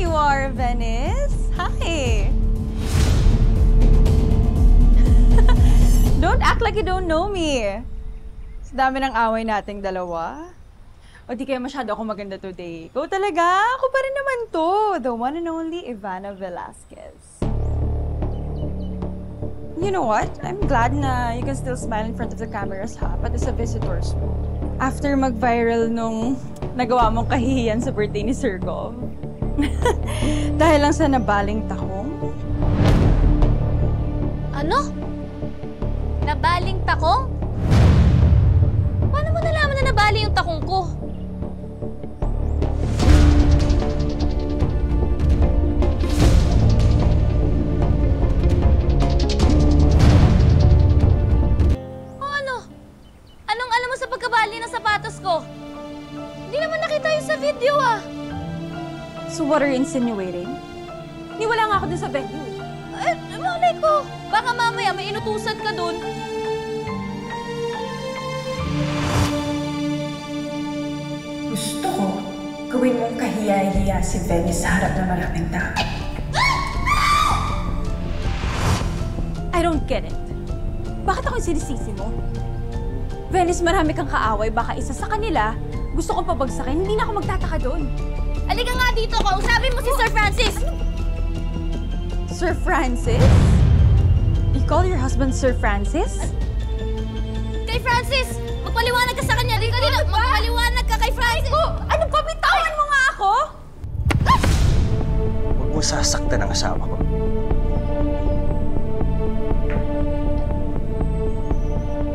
you are, Venice. Hi. Don't act like you don't know me. Sa dami ng away nating dalawa. O di kaya masyado ako maganda today. Ikaw talaga? Ako pa rin naman to. The one and only Ivana Velasquez. You know what? I'm glad na you can still smile in front of the cameras, ha? Pati sa visitors mo. After mag-viral nung nagawa mong kahihiyan sa birthday ni Sir Gov. Dahil lang sa nabaling takong. Ano? Nabaling takong? Paano mo nalaman na nabali yung takong ko? Pagkabali ng sapatos ko. Hindi naman nakita yun sa video, ah. So what are you insinuating? Niwala nga ako dun sa venue. Malay ko. Baka mamaya may inutusan ka dun. Gusto ko, gawin mong kahiya-hiya si Venice sa harap ng maraming tao. I don't get it. Bakit ako yung sinisisi mo? Venice, marami kang kaaway. Baka isa sa kanila, gusto kong pabagsakin. Hindi na ako magtataka doon. Halika nga dito, kausapin mo si Sir Francis! Sir Francis? You call your husband Sir Francis? Kay Francis! Magpaliwanag ka sa kanya! Magpaliwanag ka kay Francis! Ano ba? Bitawan mo nga ako? Huwag mo sasaktan ang asawa ko.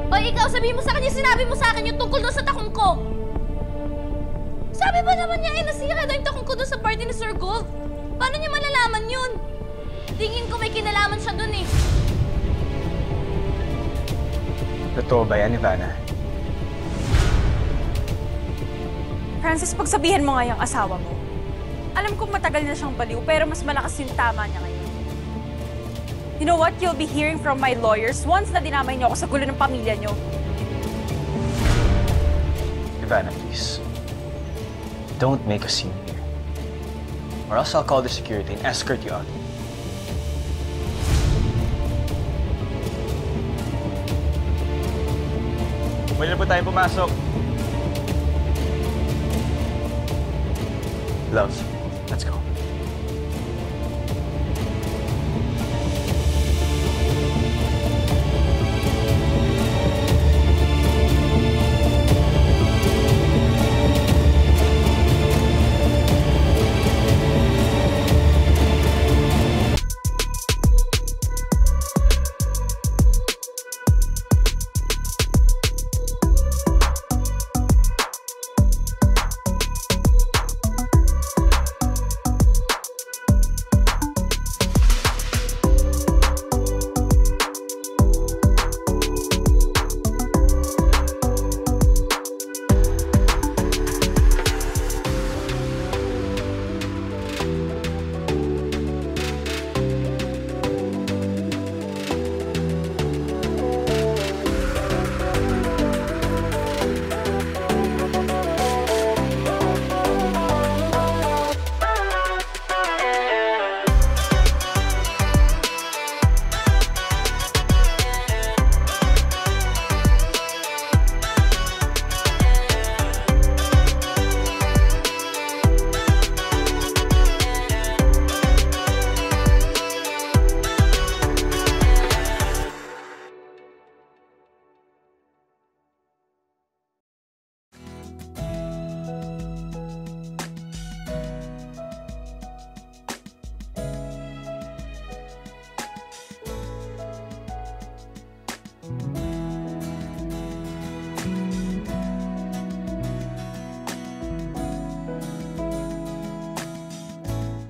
O ikaw, sabihin mo sa kanya, sinabi mo sa akin yung tungkol doon sa takong ko. Sabi ba naman niya, nasira daw yung takong ko doon sa party ni Sir Gold? Paano niya malalaman yun? Tingin ko may kinalaman siya doon eh. Totoo ba yan, Ivana? Francis, pagsabihan mo nga yung asawa mo. Alam kong matagal na siyang baliw, pero mas malakas yung tama niya ngayon. You know what? You'll be hearing from my lawyers once na dinamay niyo ako sa gulo ng pamilya niyo. Ivana, please. Don't make a scene here. Or else I'll call the security and escort you out. Pwede na po tayo pumasok. Love, let's go.